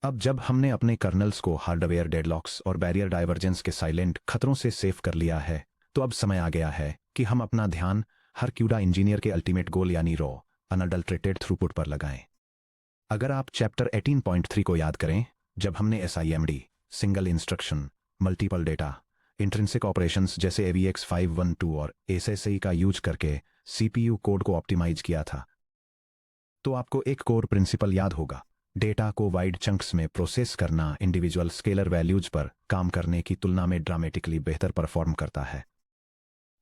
अब जब हमने अपने कर्नल्स को हार्डवेयर डेडलॉक्स और बैरियर डाइवर्जेंस के साइलेंट खतरों से सेफ कर लिया है, तो अब समय आ गया है कि हम अपना ध्यान हर क्यूडा इंजीनियर के अल्टीमेट गोल यानी रॉ अनअडल्ट्रेटेड थ्रूपुट पर लगाएं। अगर आप चैप्टर 18.3 को याद करें, जब हमने SIMD, single instruction, multiple data, intrinsic operations जैसे AVX 512 और SSI का यूज करके CPU कोड को ऑप्टिमाइज किया था, तो आपको एक कोर प्रिंसिपल याद होगा। डेटा को वाइड चंक्स में प्रोसेस करना इंडिविजुअल स्केलर वैल्यूज पर काम करने की तुलना में ड्रामेटिकली बेहतर परफॉर्म करता है।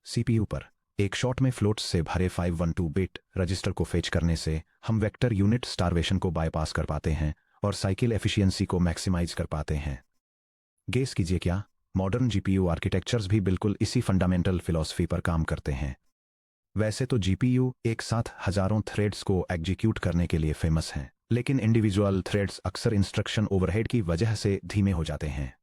CPU पर एक शॉट में फ्लोट्स से भरे 512 बिट रजिस्टर को फेच करने से हम वेक्टर यूनिट स्टारवेशन को बाईपास कर पाते हैं और साइकिल एफिशिएंसी को मैक्सिमाइज कर पाते हैं। गेस कीजिए क्या मॉडर्न GPU आर्किटेक्चर्स भी बिल्कुल इसी फंडामेंटल फिलॉसफी पर काम करते हैं। वैसे तो GPU एक साथ हजारों थ्रेड्स को एग्जीक्यूट करने के लिए फेमस हैं, लेकिन इंडिविजुअल थ्रेड्स अक्सर इंस्ट्रक्शन ओवरहेड की वजह से धीमे हो जाते हैं।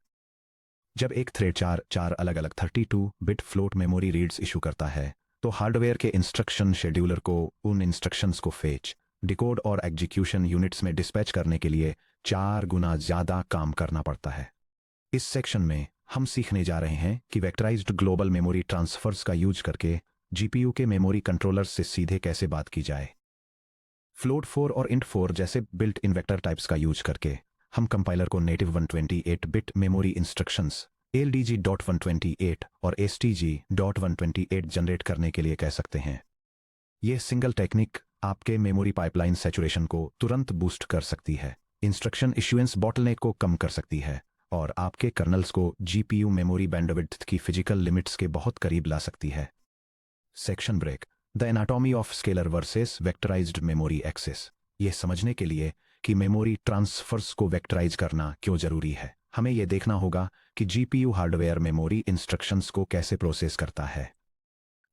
जब एक थ्रेड चार अलग अलग 32 bit float memory reads issue करता है, तो हार्डवेयर के इंस्ट्रक्शन शेड्यूलर को उन इंस्ट्रक्शंस को फेच, डिकोड और एग्जीक्यूशन यूनिट्स में डिस्पैच करने के लिए 4 गुना ज्यादा काम करना पड़ता है। इस सेक्शन में हम सीखने जा रहे हैं कि वेक्टराइज्ड ग्लोबल मेमोरी ट्रांसफर्स का यूज करके GPU के मेमोरी कंट्रोलर्स से सीधे कैसे बात की जाए। फ्लोट 4 और इंट 4 जैसे बिल्ट इन वेक्टर टाइप्स का यूज करके हम कंपाइलर को native 128 bit memory instructions ALDG.128 और STG.128 जनरेट करने के लिए कह सकते हैं। यह सिंगल टेक्निक आपके मेमोरी पाइपलाइन सैचुरेशन को तुरंत बूस्ट कर सकती है, इंस्ट्रक्शन इश्यूएंस बॉटलनेक को कम कर सकती है और आपके कर्नल्स को GPU मेमोरी बैंडविड्थ की फिजिकल लिमिट्स के बहुत करीब ला सकती है। Section break, the anatomy of scalar versus वेक्टराइज्ड memory access. यह समझने के लिए कि मेमोरी ट्रांसफर्स को वेक्टराइज करना क्यों जरूरी है, हमें यह देखना होगा कि GPU हार्डवेयर मेमोरी इंस्ट्रक्शंस को कैसे प्रोसेस करता है।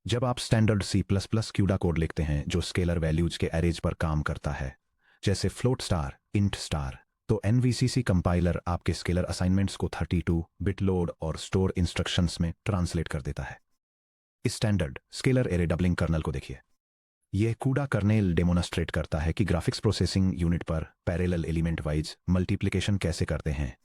जब आप स्टैंडर्ड C++ क्यूडा कोड लिखते हैं जो स्केलर वैल्यूज के एरेज पर काम करता है, जैसे फ्लोट स्टार, इंट स्टार, तो NVCC कंपाइलर आपके स्केलर असाइनमेंट्स को 32 बिट लोड और स्टोर इंस्ट्रक्शंस में ट्रांसलेट कर देता है। इस standard scalar array doubling kernel को देखिए। यह कूडा कर्नेल डेमोन्स्ट्रेट करता है कि ग्राफिक्स प्रोसेसिंग यूनिट पर पैरेलल एलिमेंट वाइज मल्टीप्लिकेशन कैसे करते हैं।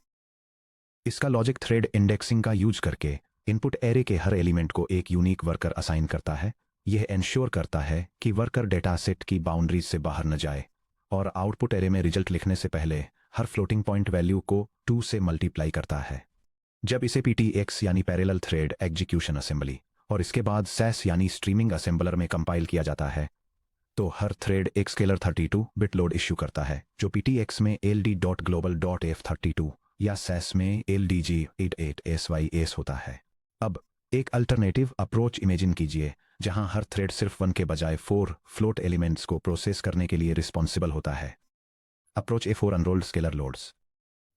इसका लॉजिक थ्रेड इंडेक्सिंग का यूज करके इनपुट एरे के हर एलिमेंट को एक यूनिक वर्कर असाइन करता है। यह इंश्योर करता है कि वर्कर डेटा सेट की बाउंड्रीज से बाहर न जाए और आउटपुट एरे में रिजल्ट लिखने से पहले हर फ्लोटिंग पॉइंट वैल्यू को 2 से मल्टीप्लाई करता है। जब इसे PTX यानी पैरेलल थ्रेड एग्जीक्यूशन असेंबली और इसके बाद SAS यानी स्ट्रीमिंग असेंबलर में कंपाइल किया जाता है, तो हर थ्रेड एक स्केलर 32 बिट लोड इश्यू करता है जो PTX में ALD.global.f32 या SAS में ALDG88SYS होता है। अब एक अल्टरनेटिव अप्रोच इमेजिन कीजिए जहां हर थ्रेड सिर्फ 1 के बजाय 4 फ्लोट एलिमेंट्स को प्रोसेस करने के लिए रिस्पॉन्सिबल होता है। Approach A4 unrolled scalar loads.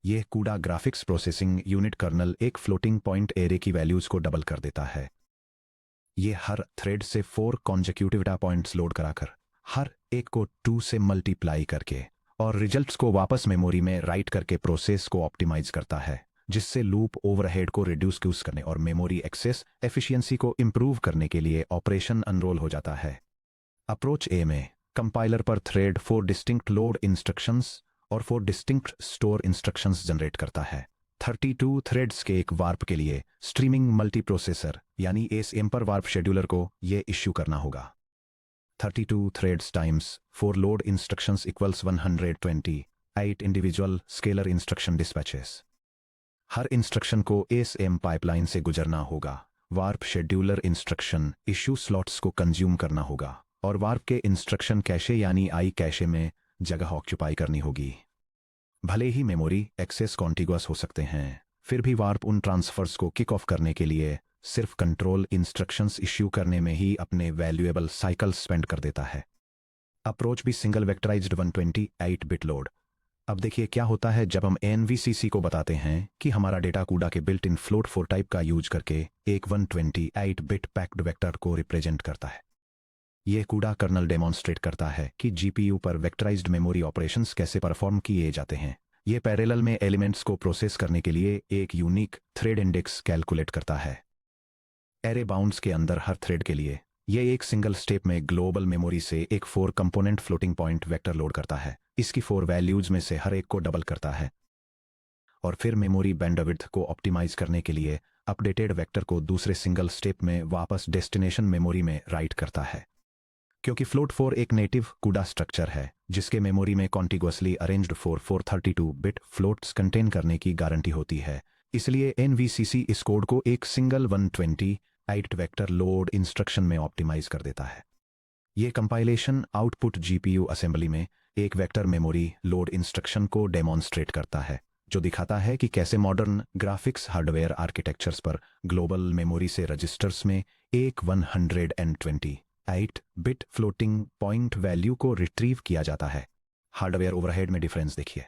यह कूडा ग्राफिक्स प्रोसेसिंग यूनिट कर्नल एक फ्लोटिंग पॉइंट एरे की वैल्यूज को डबल कर देता है। यह हर थ्रेड से 4 कॉन्जिक्यूटिव डेटा पॉइंट्स लोड कराकर हर एक को 2 से मल्टीप्लाई करके और रिजल्ट्स को वापस मेमोरी में राइट करके प्रोसेस को ऑप्टिमाइज करता है, जिससे लूप ओवरहेड को रिड्यूस करने और मेमोरी एक्सेस एफिशिएंसी को इंप्रूव करने के लिए ऑपरेशन अनरोल हो जाता है। अप्रोच ए में कंपाइलर पर थ्रेड 4 डिस्टिंक्ट लोड इंस्ट्रक्शंस और 4 डिस्टिंक्ट स्टोर इंस्ट्रक्शंस जनरेट करता है। 32 थ्रेड्स के एक वार्प के लिए स्ट्रीमिंग मल्टीप्रोसेसर यानी ASM पर वार्प शेड्यूलर को यह इश्यू करना होगा। 32 threads times 4 load instructions equals 128 individual scalar instruction dispatches. हर इंस्ट्रक्शन को ASM पाइपलाइन से गुजरना होगा। Warp scheduler instruction issue slots को कंज्यूम करना होगा और वार्प के इंस्ट्रक्शन कैशे यानी I कैशे में जगह ऑक्यूपाई करनी होगी। भले ही मेमोरी एक्सेस कॉन्टिगुअस हो सकते हैं, फिर भी वार्प उन ट्रांसफर्स को किक ऑफ करने के लिए सिर्फ कंट्रोल इंस्ट्रक्शंस इश्यू करने में ही अपने वैल्यूएबल साइकिल स्पेंड कर देता है। अप्रोच भी सिंगल वेक्टराइज्ड 128 बिट लोड। अब देखिए क्या होता है जब हम NVCC को बताते हैं कि हमारा डेटा कूडा के बिल्ट इन फ्लोट 4 टाइप का यूज करके एक 128 बिट पैक्ड वेक्टर को रिप्रेजेंट करता है। यह कूडा कर्नल डेमोन्स्ट्रेट करता है कि GPU पर वेक्टराइज्ड मेमोरी ऑपरेशंस कैसे परफॉर्म किए जाते हैं। यह पैरेलल में एलिमेंट्स को प्रोसेस करने के लिए एक यूनिक थ्रेड इंडेक्स कैलकुलेट करता है। एरे बाउंड्स के अंदर हर थ्रेड के लिए यह एक सिंगल स्टेप में ग्लोबल मेमोरी से एक 4 component floating point vector load करता है। इसकी 4 वैल्यूज में से हर एक को डबल करता है और फिर मेमोरी बैंडविड्थ को ऑप्टिमाइज करने के लिए अपडेटेड वेक्टर को दूसरे सिंगल स्टेप में वापस डेस्टिनेशन मेमोरी में राइट करता है। क्योंकि फ्लोट 4 एक नेटिव कूडा स्ट्रक्चर है जिसके मेमोरी में कॉन्टिग्युअसली अरेंज्ड 432 बिट फ्लोट्स कंटेन करने की गारंटी होती है, इसलिए एनवीसीसी इस कोड को एक सिंगल 128 वेक्टर लोड इंस्ट्रक्शन में ऑप्टिमाइज कर देता है। ये कंपाइलेशन आउटपुट जीपीयू असेंबली में एक वेक्टर मेमोरी लोड इंस्ट्रक्शन को डेमोन्स्ट्रेट करता है, जो दिखाता है कि कैसे मॉडर्न ग्राफिक्स हार्डवेयर आर्किटेक्चर्स पर ग्लोबल मेमोरी से रजिस्टर्स में एक 128 बिट फ्लोटिंग पॉइंट वैल्यू को रिट्रीव किया जाता है। हार्डवेयर ओवरहेड में डिफरेंस देखिए।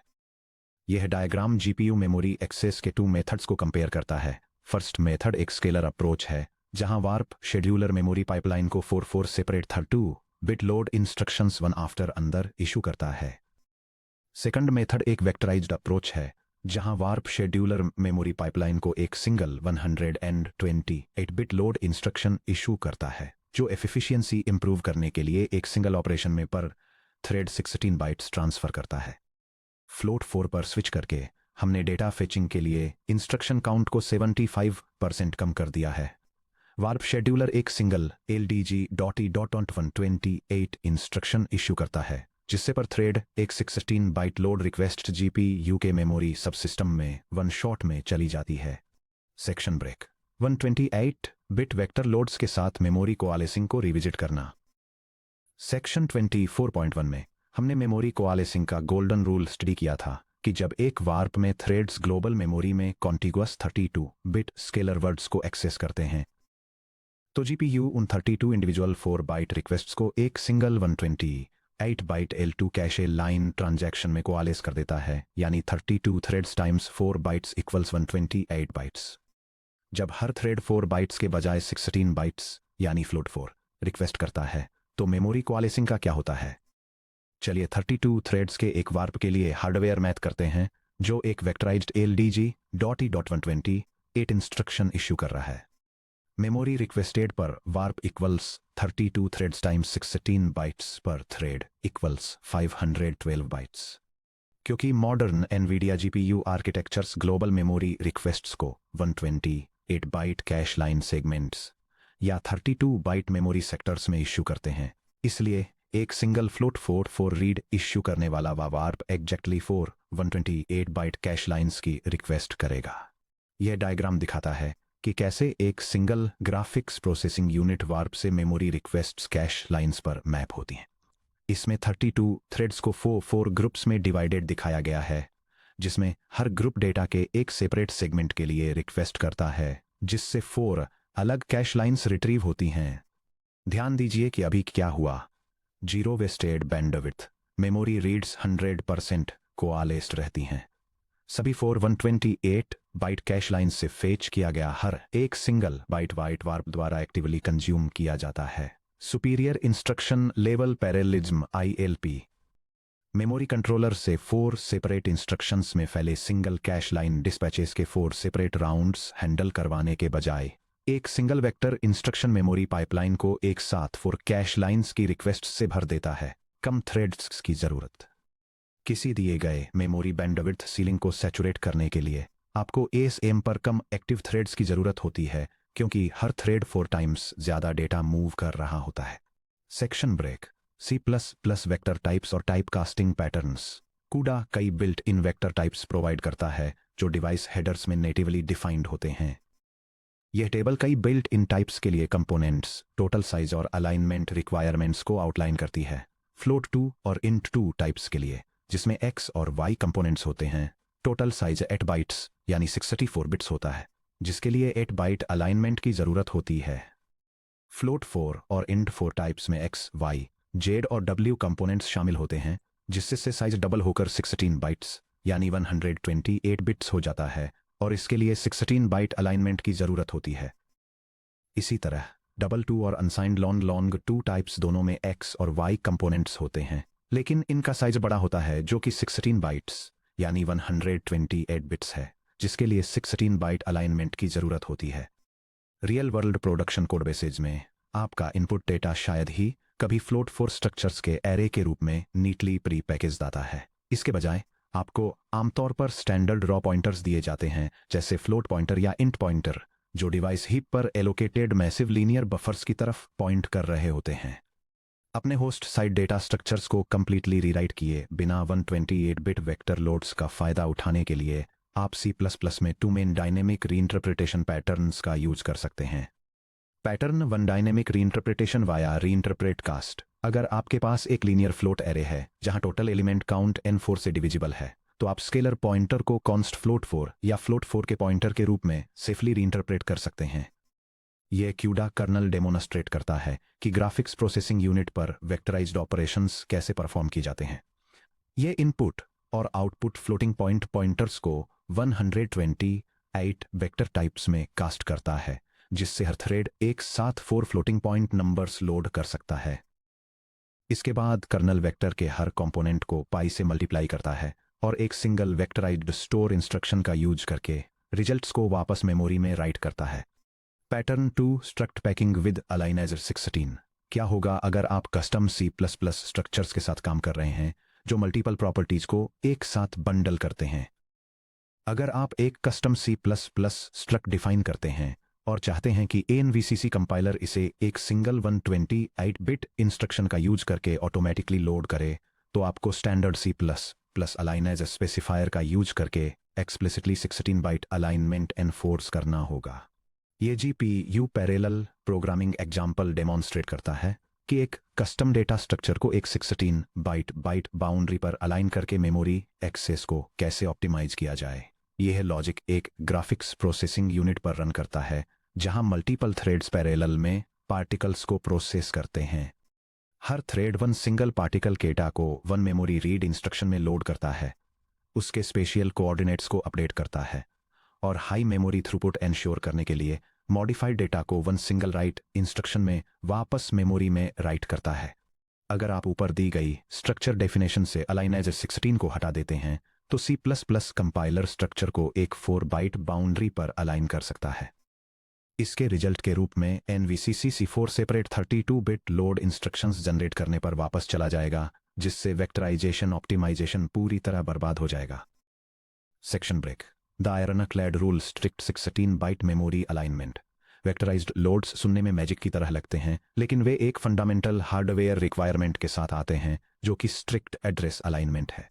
यह डायग्राम जीपीयू मेमोरी एक्सेस के 2 मेथड्स को कंपेयर करता है। फर्स्ट मेथड एक स्केलर अप्रोच है, जहां वार्प शेड्यूलर मेमोरी पाइपलाइन को 44 separate 32 bit load instructions one after अंदर इशू करता है। सेकंड मेथड एक वेक्टराइज्ड अप्रोच है, जहां वार्प शेड्यूलर मेमोरी पाइपलाइन को एक single 128 bit load instruction issue करता है, जो एफिशिएंसी इंप्रूव करने के लिए एक सिंगल ऑपरेशन में पर थ्रेड 16 बाइट्स ट्रांसफर करता है। फ्लोट 4 पर स्विच करके हमने डेटा फेचिंग के लिए इंस्ट्रक्शन काउंट को 75% कम कर दिया है। वार्प शेड्यूलर एक सिंगल LDG.E.128 इंस्ट्रक्शन इश्यू करता है, जिससे पर थ्रेड एक 16 बाइट लोड रिक्वेस्ट जीपीयू के मेमोरी सबसिस्टम में वन शॉट में चली जाती है। Section break. 128 bit vector loads के साथ मेमोरी कोआलेसिंग को रिविजिट करना। सेक्शन 24.1 में हमने मेमोरी कोआलेसिंग का गोल्डन रूल स्टडी किया था कि जब एक वार्प में थ्रेड्स ग्लोबल मेमोरी में कॉन्टिग्युअस 32 बिट स्केलर वर्ड्स को एक्सेस करते हैं, तो जीपीयू उन 32 इंडिविजुअल 4 बाइट रिक्वेस्ट्स को एक single 128 byte L2 cache line transaction में कोआलेस कर देता है, यानी 32 threads times 4 bytes equals 128 bytes. जब हर थ्रेड 4 बाइट्स के बजाय 16 बाइट्स यानी फ्लोट 4 रिक्वेस्ट करता है, तो मेमोरी कोआलेसिंग का क्या होता है? चलिए 32 थ्रेड्स के एक वार्प के लिए हार्डवेयर मैथ करते हैं, जो एक वेक्टराइज्ड LDG.E.128 इंस्ट्रक्शन इश्यू कर रहा है। मेमोरी रिक्वेस्टेड पर warp equals 32 threads times 16 bytes पर थ्रेड इक्वल्स 512 बाइट्स। क्योंकि modern Nvidia GPU architectures global memory requests को 128 बाइट कैश लाइन सेगमेंट्स या 32 बाइट मेमोरी सेक्टर्स में इश्यू करते हैं, इसलिए एक सिंगल फ्लोट 4 रीड इश्यू करने वाला warp exactly 4 128 byte cache lines की रिक्वेस्ट करेगा। यह डायग्राम दिखाता है कि कैसे एक single graphics processing unit warp से मेमोरी रिक्वेस्ट्स कैश लाइन्स पर मैप होती हैं। इसमें 32 थ्रेड्स को 4 ग्रुप्स में डिवाइडेड दिखाया गया है, जिसमें हर ग्रुप डेटा के एक सेपरेट सेगमेंट के लिए रिक्वेस्ट करता है, जिससे 4 अलग कैश लाइन्स रिट्रीव होती हैं। ध्यान दीजिए कि अभी क्या हुआ। 0 वेस्टेड बैंडविड्थ, मेमोरी रीड्स 100% कोआलेस्ड रहती हैं। सभी 4 128 बाइट कैश लाइन से फेच किया गया हर एक सिंगल बाइट वार्प द्वारा एक्टिवली कंज्यूम किया जाता है। Superior instruction level parallelism ILP memory controller से 4 सेपरेट इंस्ट्रक्शंस में फैले सिंगल कैश लाइन डिस्पैचेस के 4 सेपरेट राउंड्स हैंडल करवाने के बजाय एक single vector instruction memory pipeline को एक साथ 4 कैश लाइन्स की रिक्वेस्ट से भर देता है। कम थ्रेड्स की जरूरत। किसी दिए गए मेमोरी बैंडविड्थ सीलिंग को सैचुरेट करने के लिए आपको ASM पर कम एक्टिव थ्रेड्स की जरूरत होती है, क्योंकि हर थ्रेड 4 टाइम्स ज्यादा डेटा मूव कर रहा होता है। Section break. C++ vector types और टाइप कास्टिंग पैटर्न्स। कूडा कई built in vector types provide करता है, जो डिवाइस हेडर्स में नेटिवली डिफाइंड होते हैं। यह टेबल कई बिल्ट इन टाइप्स के लिए कंपोनेंट्स, टोटल साइज और अलाइनमेंट रिक्वायरमेंट्स को आउटलाइन करती है। फ्लोट 2 और इंट 2 टाइप्स के लिए, जिसमें X और Y कंपोनेंट्स होते हैं, टोटल साइज 8 बाइट्स यानी 64 बिट्स होता है, जिसके लिए 8 बाइट अलाइनमेंट की जरूरत होती है। फ्लोट 4 और इंट 4 टाइप्स में X, Y, Z और W कंपोनेंट्स शामिल होते हैं, जिससे साइज डबल होकर 16 बाइट्स यानी 128 बिट्स हो जाता है, और इसके लिए 16 बाइट अलाइनमेंट की जरूरत होती है। इसी तरह डबल 2 और अनसाइंड लॉन्ग 2 टाइप्स दोनों में X और Y कंपोनेंट्स होते हैं, लेकिन इनका साइज बड़ा होता है, जो कि 16 बाइट्स यानी 128 बिट्स है, जिसके लिए 16 बाइट अलाइनमेंट की जरूरत होती है। Real world production code bases में आपका इनपुट डेटा शायद ही कभी फ्लोट 4 स्ट्रक्चर्स के एरे के रूप में नीटली प्री पैकेज आता है। इसके बजाय आपको आमतौर पर स्टैंडर्ड रॉ पॉइंटर्स दिए जाते हैं, जैसे फ्लोट पॉइंटर या इंट पॉइंटर, जो डिवाइस हीप पर एलोकेटेड मैसिव लीनियर बफर्स की तरफ पॉइंट कर रहे होते हैं। अपने होस्ट साइड डेटा स्ट्रक्चर्स को कंप्लीटली रीराइट किए बिना 128 बिट वेक्टर लोड्स का फायदा उठाने के लिए आप C++ में two main dynamic reinterpretation patterns का यूज कर सकते हैं। Pattern 1 dynamic reinterpretation via reinterpret cast. अगर आपके पास एक लीनियर फ्लोट एरे है जहां टोटल एलिमेंट काउंट n4 से डिविजिबल है, तो आप स्केलर पॉइंटर को कॉन्स्ट फ्लोट 4 या फ्लोट 4 के पॉइंटर के रूप में सेफली रीइंटरप्रेट कर सकते हैं। यह क्यूडा कर्नल डेमोन्स्ट्रेट करता है कि ग्राफिक्स प्रोसेसिंग यूनिट पर वेक्टराइज्ड ऑपरेशंस कैसे परफॉर्म किए जाते हैं। यह इनपुट और आउटपुट फ्लोटिंग पॉइंट पॉइंटर्स को 128 वेक्टर टाइप्स में कास्ट करता है, जिससे हर थ्रेड एक साथ 4 फ्लोटिंग पॉइंट नंबर्स लोड कर सकता है। इसके बाद कर्नल वेक्टर के हर कंपोनेंट को पाई से मल्टीप्लाई करता है और एक सिंगल वेक्टराइज्ड स्टोर इंस्ट्रक्शन का यूज करके रिजल्ट्स को वापस मेमोरी में राइट करता है। पैटर्न 2 स्ट्रक्ट पैकिंग विद अलाइनाइजर 16। क्या होगा अगर आप कस्टम C++ स्ट्रक्चर्स के साथ काम कर रहे हैं जो मल्टीपल प्रॉपर्टीज को एक साथ बंडल करते हैं? अगर आप एक कस्टम C++ स्ट्रक्ट डिफाइन करते हैं और चाहते हैं कि ANVCC कंपाइलर इसे एक सिंगल 128 बिट इंस्ट्रक्शन का यूज करके ऑटोमेटिकली लोड करे, तो आपको स्टैंडर्ड C++ अलाइनाइजर स्पेसिफायर का यूज करके एक्सप्लिसिटली 16 बाइट अलाइनमेंट एनफोर्स करना होगा। ये GPU parallel programming example demonstrate करता है कि एक कस्टम डेटा स्ट्रक्चर को एक 16 बाइट बाउंड्री पर अलाइन करके मेमोरी एक्सेस को कैसे ऑप्टिमाइज किया जाए। यह लॉजिक एक ग्राफिक्स प्रोसेसिंग यूनिट पर रन करता है जहां मल्टीपल थ्रेड्स पैरेलल में पार्टिकल्स को प्रोसेस करते हैं। हर thread one single particle data को वन मेमोरी रीड इंस्ट्रक्शन में लोड करता है, उसके स्पेशियल कोऑर्डिनेट्स को अपडेट करता है और हाई मेमोरी थ्रूपुट एंश्योर करने के लिए मॉडिफाइड डेटा को वन सिंगल राइट इंस्ट्रक्शन में वापस मेमोरी में राइट करता है। अगर आप ऊपर दी गई स्ट्रक्चर डेफिनेशन से अलाइनाइजर 16 को हटा देते हैं, तो C++ कंपाइलर स्ट्रक्चर को एक 4 बाइट बाउंड्री पर अलाइन कर सकता है। इसके रिजल्ट के रूप में NVCC C4 separate 32 bit load instructions generate करने पर वापस चला जाएगा, जिससे वेक्टराइजेशन ऑप्टिमाइजेशन पूरी तरह बर्बाद हो जाएगा। Section break. The ironclad rule strict 16 byte memory alignment. Vectorized loads सुनने में मैजिक की तरह लगते हैं, लेकिन वे एक फंडामेंटल हार्डवेयर रिक्वायरमेंट के साथ आते हैं जो कि स्ट्रिक्ट एड्रेस अलाइनमेंट है।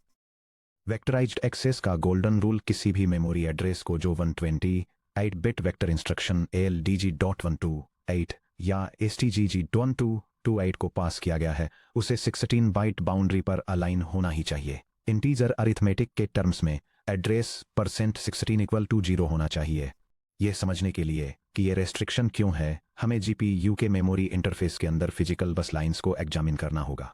वेक्टराइज्ड एक्सेस का गोल्डन रूल किसी भी मेमोरी एड्रेस को जो 128 बिट वेक्टर इंस्ट्रक्शन ALDG.128 या STGG.1228 को पास किया गया है, उसे 16 बाइट बाउंड्री पर अलाइन होना ही चाहिए। इंटीजर अरिथमेटिक के टर्म्स में एड्रेस %16 = 0 होना चाहिए। यह समझने के लिए कि यह रेस्ट्रिक्शन क्यों है, हमें GPU के मेमोरी इंटरफेस के अंदर फिजिकल बस लाइंस को एग्जामिन करना होगा।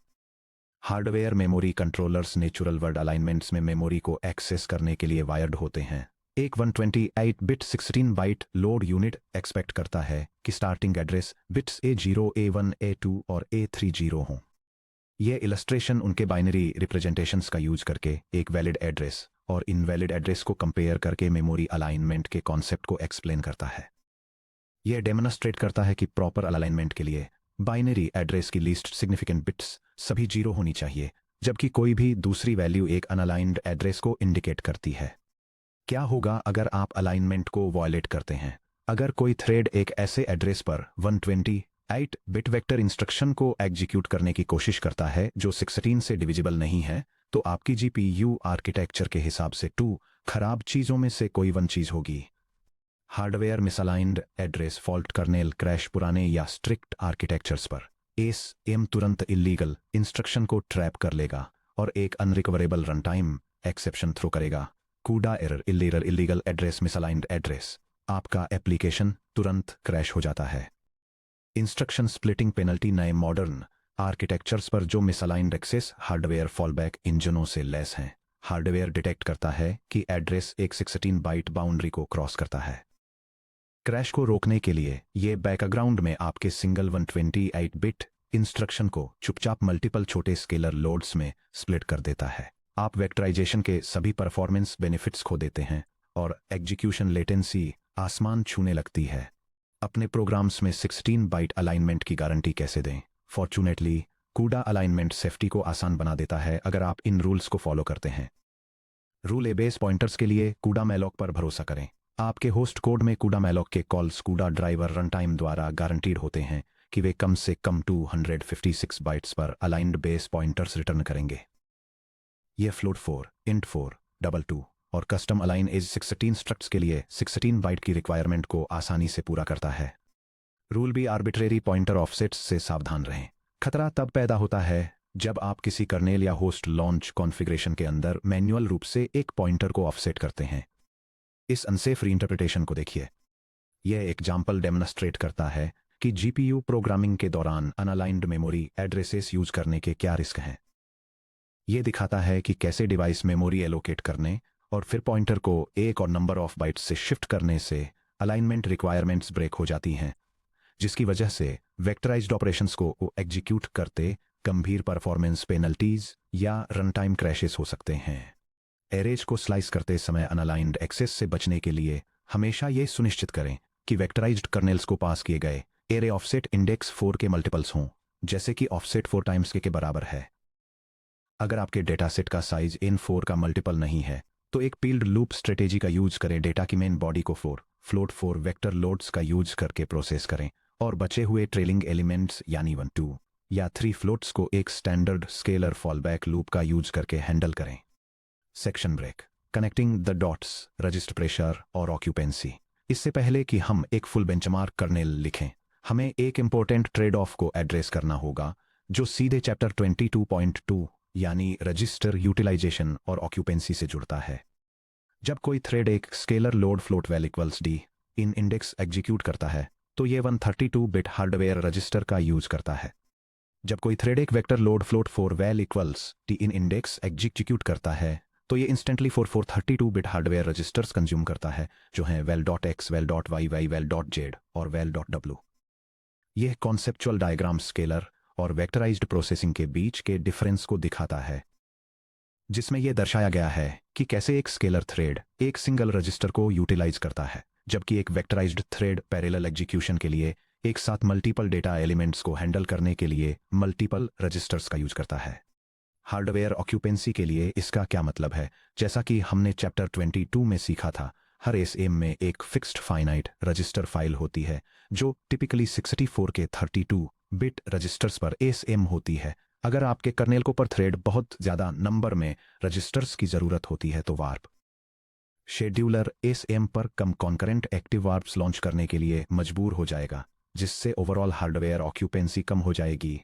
Hardware memory controllers natural word alignments में मेमोरी को एक्सेस करने के लिए वायर्ड होते हैं। एक 128 bit 16 byte load unit expect करता है कि starting address bits A0, A1, A2 और A30 हों। यह इलस्ट्रेशन उनके बाइनरी रिप्रेजेंटेशंस का यूज करके एक वैलिड एड्रेस और इनवैलिड एड्रेस को कंपेयर करके मेमोरी अलाइनमेंट के कॉन्सेप्ट को एक्सप्लेन करता है। यह डेमोन्स्ट्रेट करता है कि प्रॉपर अलाइनमेंट के लिए बाइनरी एड्रेस की लीस्ट सिग्निफिकेंट बिट्स सभी 0 होनी चाहिए, जबकि कोई भी दूसरी वैल्यू एक अनअलाइंड एड्रेस को इंडिकेट करती है। क्या होगा अगर आप अलाइनमेंट को वॉयलेट करते हैं? अगर कोई थ्रेड एक ऐसे एड्रेस पर 128 बिट वेक्टर इंस्ट्रक्शन को एग्जीक्यूट करने की कोशिश करता है जो 16 से डिविजिबल नहीं है, तो आपकी GPU आर्किटेक्चर के हिसाब से 2 खराब चीजों में से कोई वन चीज होगी। Hardware misaligned address fault, kernel crash, पुराने या स्ट्रिक्ट आर्किटेक्चर्स पर ASM तुरंत इलीगल इंस्ट्रक्शन को ट्रैप कर लेगा और एक unrecoverable run time exception throw करेगा। CUDA error, illegal address, misaligned address, आपका एप्लीकेशन तुरंत क्रैश हो जाता है। इंस्ट्रक्शन स्प्लिटिंग पेनल्टी, नए मॉडर्न आर्किटेक्चर्स पर जो मिसअलाइंड एक्सेस हार्डवेयर फॉलबैक इंजनों से लेस हैं। हार्डवेयर डिटेक्ट करता है कि एड्रेस एक 16 बाइट बाउंड्री को क्रॉस करता है। क्रैश को रोकने के लिए ये बैकग्राउंड में आपके सिंगल 128 बिट इंस्ट्रक्शन को चुपचाप मल्टीपल छोटे स्केलर लोड्स में स्प्लिट कर देता है। आप वेक्टराइजेशन के सभी परफॉर्मेंस बेनिफिट्स खो देते हैं और एग्जीक्यूशन लेटेंसी आसमान छूने लगती है। अपने प्रोग्राम्स में 16 बाइट अलाइनमेंट की गारंटी कैसे दें? फॉर्चुनेटली, कूडा अलाइनमेंट सेफ्टी को आसान बना देता है अगर आप इन रूल्स को फॉलो करते हैं। रूल ए बेस पॉइंटर्स के लिए कूडा मैलॉक पर भरोसा करें। आपके होस्ट कोड में कूडा मैलॉक के कॉल्स कूडा ड्राइवर रन टाइम द्वारा गारंटीड होते हैं कि वे कम से कम 256 बाइट्स पर अलाइंड बेस पॉइंटर्स रिटर्न करेंगे। यह फ्लोट 4, इंट 4, डबल 2 और कस्टम अलाइन एज 16 स्ट्रक्ट्स के लिए 16 बाइट की रिक्वायरमेंट को आसानी से पूरा करता है। Rule B arbitrary pointer offsets से सावधान रहें। खतरा तब पैदा होता है जब आप किसी कर्नेल या होस्ट लॉन्च कॉन्फ़िगरेशन के अंदर मैन्युअल रूप से एक पॉइंटर को ऑफसेट करते हैं। इस अनसेफ रीइंटरप्रिटेशन को देखिए। यह एग्जाम्पल डेमोन्स्ट्रेट करता है कि जीपीयू प्रोग्रामिंग के दौरान अनअलाइंड मेमोरी एड्रेसेस यूज करने के क्या रिस्क हैं। यह दिखाता है कि कैसे डिवाइस मेमोरी एलोकेट करने और फिर पॉइंटर को एक और नंबर ऑफ बाइट्स से शिफ्ट करने से अलाइनमेंट रिक्वायरमेंट्स ब्रेक हो जाती हैं, जिसकी वजह से वेक्टराइज्ड ऑपरेशंस को एग्जीक्यूट करते गंभीर परफॉर्मेंस पेनल्टीज या रन टाइम क्रैशेस हो सकते हैं। एरेज को स्लाइस करते समय अनअलाइंड एक्सेस से बचने के लिए हमेशा यह सुनिश्चित करें कि वेक्टराइज्ड कर्नेल्स को पास किए गए एरे ऑफसेट इंडेक्स 4 के मल्टीपल्स हों, जैसे कि ऑफसेट 4 टाइम्स के बराबर है। अगर आपके डेटा सेट का साइज इन 4 का मल्टीपल नहीं है तो एक पील्ड लूप स्ट्रेटेजी का यूज करें। डेटा की मेन बॉडी को फ्लोट 4 वेक्टर लोड्स का यूज करके प्रोसेस करें और बचे हुए ट्रेलिंग एलिमेंट्स यानी 1, 2 या 3 फ्लोट्स को एक स्टैंडर्ड स्केलर फॉलबैक लूप का यूज करके हैंडल करें। Section break, connecting the dots, register pressure और ऑक्यूपेंसी। इससे पहले कि हम एक फुल बेंचमार्क कर्नेल लिखें, हमें एक इंपॉर्टेंट ट्रेड ऑफ को एड्रेस करना होगा जो सीधे चैप्टर 22.2 यानी रजिस्टर यूटिलाइजेशन और ऑक्यूपेंसी से जुड़ता है। जब कोई थ्रेड एक scalar load float val equals d in index execute करता है तो ये 132 बिट हार्डवेयर रजिस्टर का यूज करता है। जब कोई थ्रेड एक vector load float 4 val equals d in index execute करता है तो ये instantly 432 bit hardware registers consume करता है, जो हैं val.x, val.yy, val.z और val.w। यह कॉन्सेप्चुअल डायग्राम स्केलर और वेक्टराइज्ड प्रोसेसिंग के बीच के डिफरेंस को दिखाता है, जिसमें यह दर्शाया गया है कि कैसे एक स्केलर थ्रेड एक सिंगल रजिस्टर को यूटिलाइज करता है, जबकि एक वेक्टराइज्ड थ्रेड पैरेलल एग्जीक्यूशन के लिए एक साथ मल्टीपल डेटा एलिमेंट्स को हैंडल करने के लिए मल्टीपल रजिस्टर्स का यूज करता है। हार्डवेयर ऑक्यूपेंसी के लिए इसका क्या मतलब है? जैसा कि हमने चैप्टर 22 में सीखा था, हर एसएम में एक फिक्स्ड फाइनाइट रजिस्टर फाइल होती है जो टिपिकली 64 के 32 बिट रजिस्टर्स पर एसएम होती है। अगर आपके कर्नेल को पर थ्रेड बहुत ज्यादा नंबर में रजिस्टर्स की जरूरत होती है तो वार्प शेड्यूलर एसएम पर कम कॉन्करेंट एक्टिव वार्प्स लॉन्च करने के लिए मजबूर हो जाएगा, जिससे ओवरऑल हार्डवेयर ऑक्यूपेंसी कम हो जाएगी।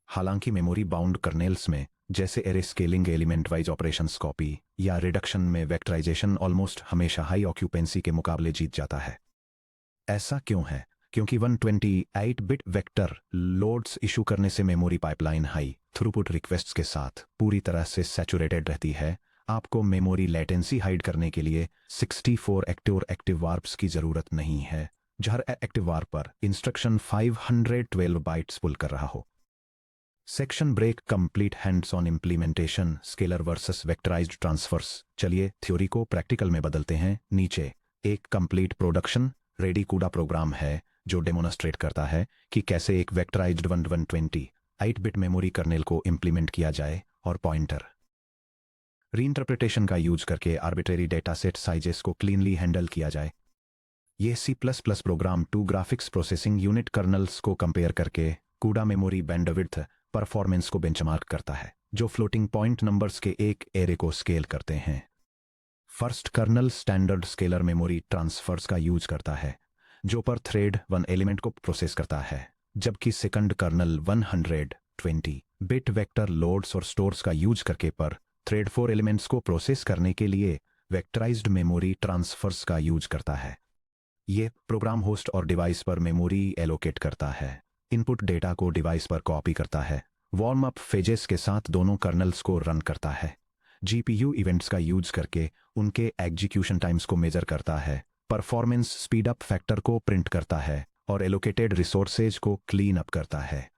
हालांकि मेमोरी बाउंड कर्नेल्स में जैसे array scaling, element wise operations, copy या रिडक्शन में वेक्टराइजेशन ऑलमोस्ट हमेशा हाई ऑक्यूपेंसी के मुकाबले जीत जाता है। ऐसा क्यों है? क्योंकि 128 बिट वेक्टर लोड्स इशू करने से memory pipeline high throughput requests के साथ पूरी तरह से सैचुरेटेड रहती है। आपको मेमोरी लेटेंसी हाइड करने के लिए 64 एक्टिव वार्प्स की जरूरत नहीं है। हर एक्टिव वार्प पर इंस्ट्रक्शन 512 बाइट्स पुल कर रहा हो। Section break, complete hands on implementation, scalar versus vectorized transfers. चलिए थ्योरी को प्रैक्टिकल में बदलते हैं। नीचे एक complete production ready CUDA program है जो डेमोन्स्ट्रेट करता है कि कैसे एक वेक्टराइज्ड 128 बिट मेमोरी कर्नेल को इम्प्लीमेंट किया जाए और पॉइंटर रीइंटरप्रिटेशन का यूज करके आर्बिट्रेरी डेटा सेट साइजेस को क्लीनली हैंडल किया जाए। यह C++ program 2 graphics processing unit kernels को कंपेयर करके कूडा मेमोरी बैंडविड्थ परफॉर्मेंस को बेंचमार्क करता है, जो फ्लोटिंग पॉइंट नंबर्स के एक एरे को स्केल करते हैं। First kernel standard scalar memory transfers का यूज करता है, जो पर थ्रेड 1 एलिमेंट को प्रोसेस करता है, जबकि second kernel 120 bit vector loads और स्टोर्स का यूज करके पर थ्रेड 4 एलिमेंट्स को प्रोसेस करने के लिए वेक्टराइज्ड मेमोरी ट्रांसफर्स का यूज करता है। यह प्रोग्राम होस्ट और डिवाइस पर मेमोरी एलोकेट करता है, इनपुट डेटा को डिवाइस पर कॉपी करता है, वार्म अप फेजेस के साथ दोनों कर्नल्स को रन करता है, जीपीयू इवेंट्स का यूज करके उनके एग्जीक्यूशन टाइम्स को मेजर करता है, परफॉर्मेंस स्पीड अप फैक्टर को प्रिंट करता है और एलोकेटेड रिसोर्सेज को क्लीन अप करता है।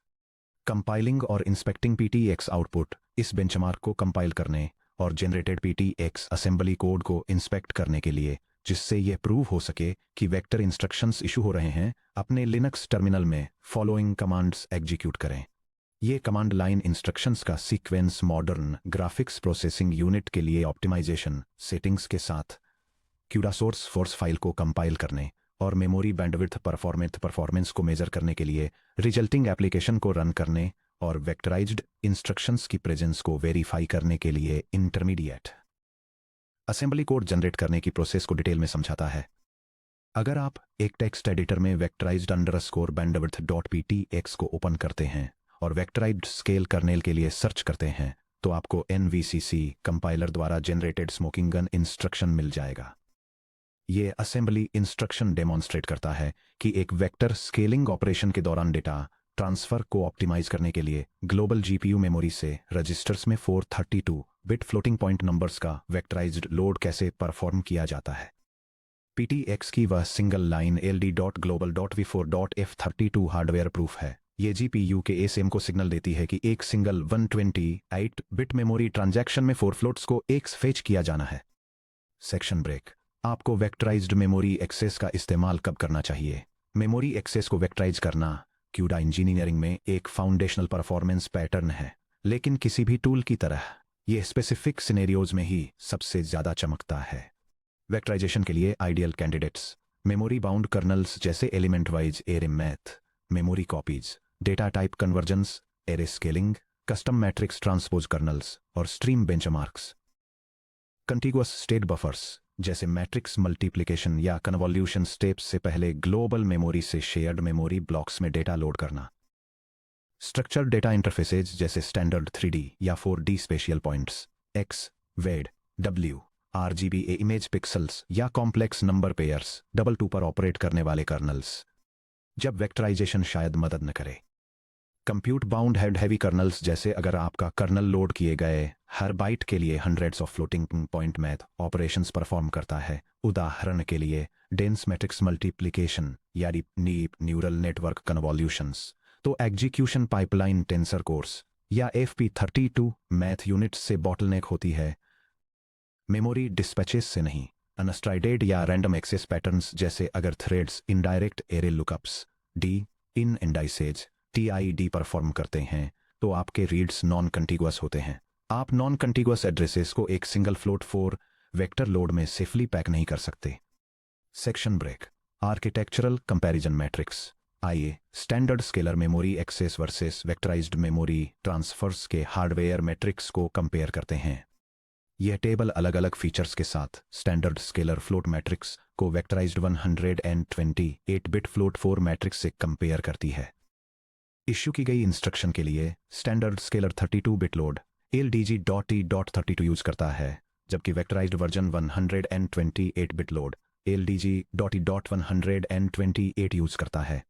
कंपाइलिंग और इंस्पेक्टिंग PTX आउटपुट इस बेंचमार्क को कंपाइल करने और जनरेटेड PTX असेंबली कोड को इंस्पेक्ट करने के लिए, जिससे यह प्रूव हो सके कि वेक्टर इंस्ट्रक्शंस इशू हो रहे हैं। अपने लिनक्स टर्मिनल में फॉलोइंग कमांड्स एग्जीक्यूट करें। ये कमांड लाइन इंस्ट्रक्शंस का sequence modern graphics processing unit के लिए ऑप्टिमाइजेशन सेटिंग्स के साथ क्यूडा सोर्स फोर्स फाइल को कंपाइल करने और मेमोरी बैंडविड्थ परफॉर्मेंस को मेजर करने के लिए रिजल्टिंग एप्लीकेशन को रन करने और वेक्टराइज्ड इंस्ट्रक्शंस की प्रेजेंस को वेरीफाई करने के लिए इंटरमीडिएट असेंबली कोड जनरेट करने की प्रोसेस को डिटेल में समझाता है। अगर आप एक टेक्स्ट एडिटर में वेक्टराइज्ड अंडरस्कोर बैंडविड्थ डॉट ptx को ओपन करते हैं और वेक्टराइज्ड स्केल कर्नेल के लिए सर्च करते हैं तो आपको NVCC कंपाइलर द्वारा जनरेटेड स्मोकिंग गन इंस्ट्रक्शन मिल जाएगा। ये असेंबली इंस्ट्रक्शन डेमोन्स्ट्रेट करता है कि एक वेक्टर स्केलिंग ऑपरेशन के दौरान डेटा ट्रांसफर को ऑप्टिमाइज करने के लिए ग्लोबल GPU मेमोरी से रजिस्टर्स में 432 बिट फ्लोटिंग पॉइंट नंबर्स का वेक्टराइज्ड लोड कैसे परफॉर्म किया जाता है। PTX की वह single line ld.global.v4.f32 hardware proof है। ये GPU के ASM को सिग्नल देती है कि एक सिंगल 128 बिट मेमोरी ट्रांजैक्शन में 4 फ्लोट्स को एक फेच किया जाना है। Section break. आपको वेक्टराइज्ड मेमोरी एक्सेस का इस्तेमाल कब करना चाहिए? मेमोरी एक्सेस को वेक्टराइज करना क्यूडा इंजीनियरिंग में एक फाउंडेशनल परफॉर्मेंस पैटर्न है, लेकिन किसी भी टूल की तरह यह स्पेसिफिक सिनेरियोज में ही सबसे ज्यादा चमकता है। वेक्टराइजेशन के लिए ideal candidates memory bound kernels जैसे element wise array math, memory copies, data type conversions, array scaling, custom matrix transpose kernels और stream benchmarks. Contiguous state buffers जैसे मैट्रिक्स मल्टीप्लिकेशन या कन्वॉल्यूशन स्टेप्स से पहले ग्लोबल मेमोरी से shared memory blocks में data load करना। Structured data interfaces जैसे standard 3D या 4D स्पेशियल पॉइंट्स, X, वेड, W, RGBA इमेज पिक्सल्स या कॉम्प्लेक्स नंबर पेयर्स 2 पर ऑपरेट करने वाले कर्नल्स। जब वेक्टराइजेशन शायद मदद न करे। Compute bound head heavy colonel's जैसे अगर आपका कर्नल लोड किए गए हर बाइट के लिए hundreds of floating point math operations perform करता है। उदाहरण के लिए डेंस मैट्रिक्स मल्टीप्लिकेशन या डीप न्यूरल नेटवर्क कन्वॉल्यूशंस, तो एग्जीक्यूशन पाइपलाइन टेंसर कोर्स या FP32 मैथ यूनिट्स से बॉटलनेक होती है, मेमोरी डिस्पैचेस से नहीं। अनस्ट्राइडेड या रैंडम एक्सेस पैटर्न्स जैसे अगर थ्रेड्स इनडायरेक्ट एरे लुकअप्स इन इंडाइसेज TID परफॉर्म करते हैं तो आपके रीड्स नॉन कंटिगुअस होते हैं। आप नॉन कंटिगुअस एड्रेसेस को एक सिंगल फ्लोट 4 वेक्टर लोड में सेफली पैक नहीं कर सकते। Section break. Architectural comparison matrix. आइए standard scalar memory access versus वेक्टराइज्ड memory transfers के हार्डवेयर मैट्रिक्स को कंपेयर करते हैं। यह टेबल अलग अलग फीचर्स के साथ स्टैंडर्ड स्केलर फ्लोट मैट्रिक्स को वेक्टराइज्ड 128 बिट फ्लोट 4 मैट्रिक्स से कंपेयर करती है। इश्यू की गई इंस्ट्रक्शन के लिए standard scalar 32 bit load LDG.T.32 use करता है, जबकि vectorized version 128 bit load LDG.T.128 use करता है।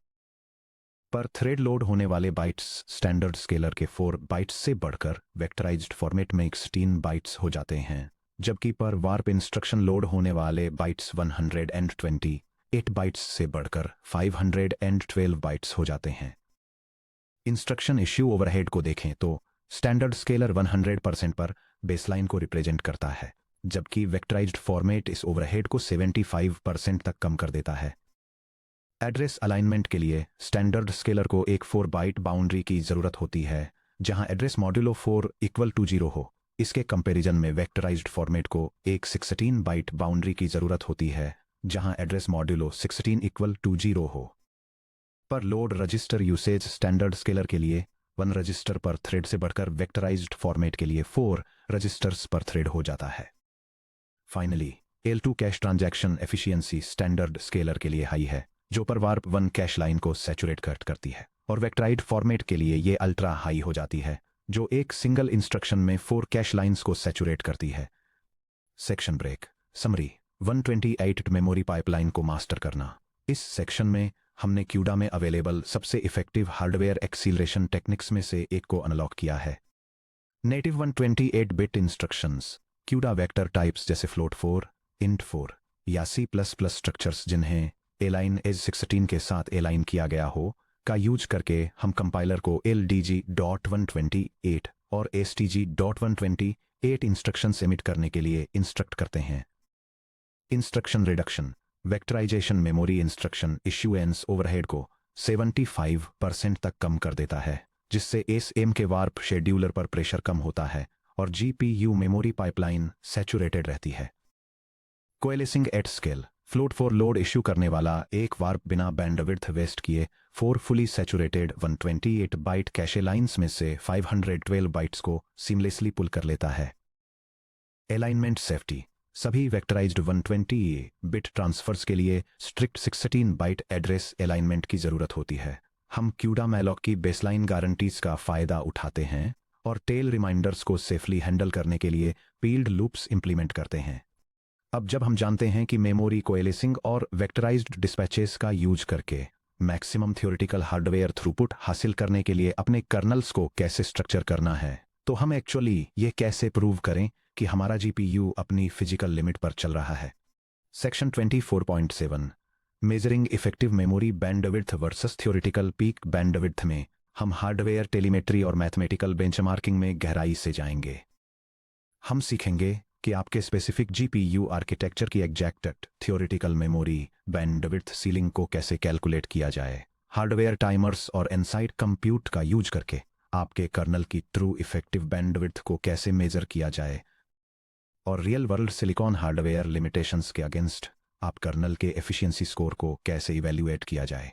पर थ्रेड लोड होने वाले बाइट्स स्टैंडर्ड स्केलर के 4 बाइट्स से बढ़कर वेक्टराइज्ड फॉर्मेट में 16 बाइट्स हो जाते हैं, जबकि पर वार्प इंस्ट्रक्शन लोड होने वाले बाइट्स 128 बाइट्स से बढ़कर 512 बाइट्स हो जाते हैं। इंस्ट्रक्शन इश्यू ओवरहेड को देखें तो स्टैंडर्ड स्केलर 100% पर बेसलाइन को रिप्रेजेंट करता है, जबकि वेक्टराइज्ड फॉर्मेट इस ओवरहेड को 75% तक कम कर देता है। एड्रेस अलाइनमेंट के लिए स्टैंडर्ड स्केलर को एक 4 बाइट बाउंड्री की जरूरत होती है जहां एड्रेस मॉड्यूलो 4 = 0 हो। इसके कंपैरिजन में वेक्टराइज्ड फॉर्मेट को एक 16 बाइट बाउंड्री की जरूरत होती है जहां एड्रेस मॉड्यूलो 16 = 0 हो। पर load register usage standard scaler के लिए 1 रजिस्टर पर थ्रेड से बढ़कर वेक्टराइज्ड फॉर्मेट के लिए 4 रजिस्टर्स पर थ्रेड हो जाता है। Finally L2 cash transaction efficiency standard scaler के लिए हाई है, जो पर वार्प 1 कैश लाइन को सैचुरेट करती है, और वेक्टराइज्ड फॉर्मेट के लिए ये अल्ट्रा हाई हो जाती है, जो एक सिंगल इंस्ट्रक्शन में 4 कैश लाइन्स को सैचुरेट करती है। Section break. Summary. 128 memory pipeline को मास्टर करना। इस सेक्शन में हमने क्यूडा में अवेलेबल सबसे इफेक्टिव हार्डवेयर एक्सीलरेशन टेक्निक्स में से एक को अनलॉक किया है। Native 128 bit instructions CUDA vector types जैसे फ्लोट 4, इंट 4 या C++ स्ट्रक्चर्स जिन्हें एलाइन एज 16 के साथ एलाइन किया गया हो का यूज करके हम कंपाइलर को LDG.128 और STG.128 इंस्ट्रक्शंस एमिट करने के लिए इंस्ट्रक्ट करते हैं। Instruction reduction. Vectorization memory instruction issuance overhead को 75% तक कम कर देता है, जिससे एसएम के वार्प शेड्यूलर पर प्रेशर कम होता है और जीपीयू मेमोरी पाइपलाइन सैचुरेटेड रहती है। Coalescing at scale float four load issue करने वाला एक वार्प बिना बैंडविड्थ वेस्ट किए 4 fully saturated 128 byte cache lines में से 512 बाइट्स को सीमलेसली पुल कर लेता है। अलाइनमेंट सेफ्टी सभी वेक्टराइज्ड 120 बिट ट्रांसफर्स के लिए स्ट्रिक्ट 16 बाइट एड्रेस अलाइनमेंट की जरूरत होती है। हम क्यूडा मैलॉक की बेसलाइन गारंटीज का फायदा उठाते हैं और टेल रिमाइंडर्स को सेफली हैंडल करने के लिए पील्ड लूप्स इंप्लीमेंट करते हैं। अब जब हम जानते हैं कि मेमोरी कोएलेसिंग और वेक्टराइज्ड डिस्पैचेस का यूज करके मैक्सिमम थ्योरेटिकल हार्डवेयर थ्रूपुट हासिल करने के लिए अपने कर्नल्स को कैसे स्ट्रक्चर करना है, तो हम एक्चुअली ये कैसे प्रूव करें कि हमारा जीपीयू अपनी फिजिकल लिमिट पर चल रहा है। Section 24.7 measuring effective memory bandwidth versus theoretical peak bandwidth में हम हार्डवेयर टेलीमेट्री और मैथमेटिकल बेंचमार्किंग में गहराई से जाएंगे। हम सीखेंगे कि आपके स्पेसिफिक जीपीयू आर्किटेक्चर की exact theoretical memory bandwidth ceiling को कैसे कैलकुलेट किया जाए, हार्डवेयर टाइमर्स और इनसाइड कंप्यूट का यूज करके आपके कर्नल की ट्रू इफेक्टिव बैंडविड्थ को कैसे मेजर किया जाए, और real world silicon hardware limitations के अगेंस्ट आप कर्नल के एफिशिएंसी स्कोर को कैसे इवैल्यूएट किया जाए।